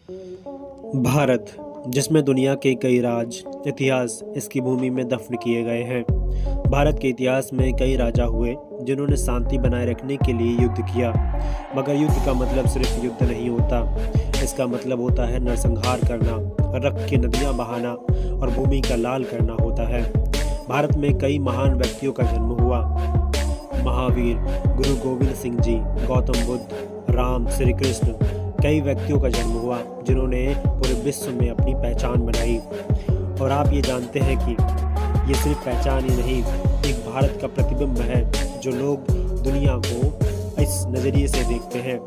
भारत, जिसमें दुनिया के कई राज, इतिहास इसकी भूमि में दफन किए गए हैं। भारत के इतिहास में कई राजा हुए जिन्होंने शांति बनाए रखने के लिए युद्ध किया, मगर युद्ध का मतलब सिर्फ युद्ध नहीं होता। इसका मतलब होता है नरसंहार करना, रक्त की नदियां बहाना और भूमि का लाल करना होता है। भारत में कई महान व्यक्तियों का जन्म हुआ। महावीर, गुरु गोविंद सिंह जी, गौतम बुद्ध, राम, श्री कृष्ण, कई व्यक्तियों का जन्म हुआ जिन्होंने पूरे विश्व में अपनी पहचान बनाई। और आप ये जानते हैं कि ये सिर्फ पहचान ही नहीं, एक भारत का प्रतिबिंब है जो लोग दुनिया को इस नज़रिए से देखते हैं।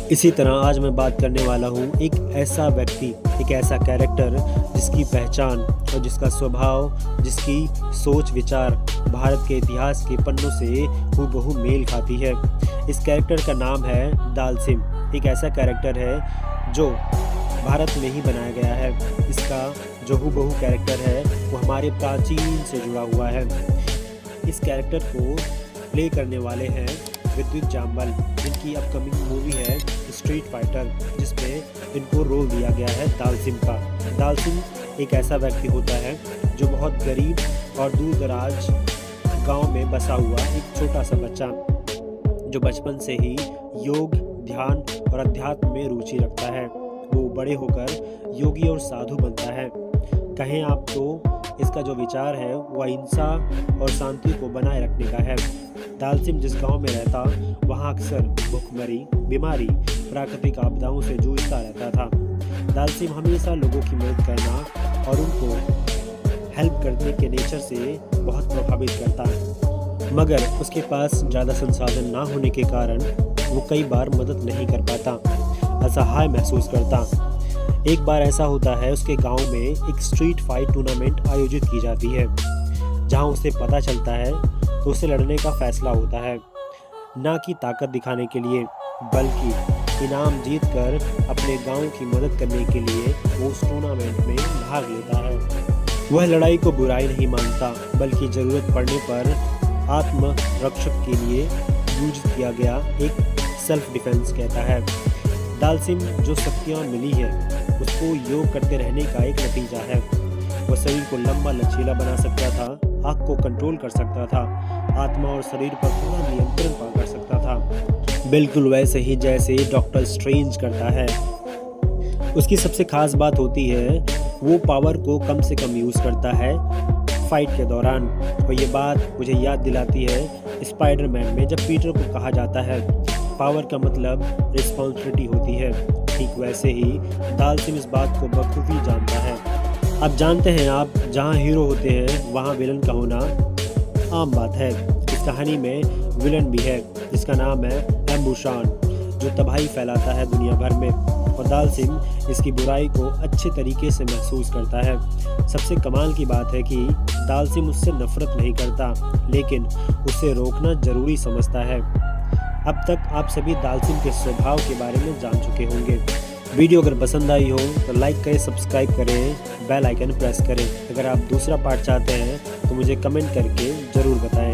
इसी तरह आज मैं बात करने वाला हूँ एक ऐसा व्यक्ति, एक ऐसा कैरेक्टर जिसकी पहचान और जिसका स्वभाव, जिसकी सोच विचार भारत के इतिहास के पन्नों से हूबहू मेल खाती है। इस कैरेक्टर का नाम है दाल सिंह। एक ऐसा कैरेक्टर है जो भारत में ही बनाया गया है। इसका जो हूबहू कैरेक्टर है वो हमारे प्राचीन से जुड़ा हुआ है। इस कैरेक्टर को प्ले करने वाले हैं विद्युत जामवाल, जिनकी अपकमिंग मूवी है स्ट्रीट फाइटर, जिसमें इनको रोल दिया गया है दाल सिंह का। दाल सिंह एक ऐसा व्यक्ति होता है जो बहुत गरीब और दूर दराज गांव में बसा हुआ एक छोटा सा बच्चा, जो बचपन से ही योग, ध्यान और अध्यात्म में रुचि रखता है। वो बड़े होकर योगी और साधु बनता है। कहें आप तो इसका जो विचार है वो अहिंसा और शांति को बनाए रखने का है। दाल सिंह जिस गांव में रहता वहां अक्सर भूखमरी, बीमारी, प्राकृतिक आपदाओं से जूझता रहता था। दाल सिंह हमेशा लोगों की मदद करना और उनको हेल्प करने के नेचर से बहुत प्रभावित करता, मगर उसके पास ज़्यादा संसाधन ना होने के कारण वो कई बार मदद नहीं कर पाता, असहाय महसूस करता। एक बार ऐसा होता है, उसके गांव में एक स्ट्रीट फाइट टूर्नामेंट आयोजित की जाती है, जहां उसे पता चलता है तो उसे लड़ने का फैसला होता है, ना कि ताकत दिखाने के लिए, बल्कि इनाम जीतकर अपने गांव की मदद करने के लिए वो उस टूर्नामेंट में भाग लेता है। वह लड़ाई को बुराई नहीं मानता, बल्कि ज़रूरत पड़ने पर आत्मरक्षक के लिए यूज किया गया एक सेल्फ डिफेंस कहता है। दाल सिंह जो शक्तियाँ मिली है उसको योग करते रहने का एक नतीजा है। वह शरीर को लंबा लचीला बना सकता था, आँख को कंट्रोल कर सकता था, आत्मा और शरीर पर पूरा नियंत्रण पा कर सकता था, बिल्कुल वैसे ही जैसे डॉक्टर स्ट्रेंज करता है। उसकी सबसे खास बात होती है वो पावर को कम से कम यूज़ करता है फाइट के दौरान। और ये बात मुझे याद दिलाती है स्पाइडरमैन में जब पीटर को कहा जाता है पावर का मतलब रिस्पॉन्सिबिलिटी होती है। ठीक वैसे ही दाल सिंह इस बात को बखूबी जानता है। अब जानते हैं आप, जहाँ हीरो होते हैं वहाँ विलन का होना आम बात है। इस कहानी में विलन भी है जिसका नाम है एम्बुशान, जो तबाही फैलाता है दुनिया भर में, और दाल सिंह इसकी बुराई को अच्छे तरीके से महसूस करता है। सबसे कमाल की बात है कि दाल सिंह उससे नफरत नहीं करता, लेकिन उसे रोकना जरूरी समझता है। अब तक आप सभी दाल सिंह के स्वभाव के बारे में जान चुके होंगे। वीडियो अगर पसंद आई हो तो लाइक करें, सब्सक्राइब करें, बेल आइकन प्रेस करें। अगर आप दूसरा पार्ट चाहते हैं तो मुझे कमेंट करके ज़रूर बताएं।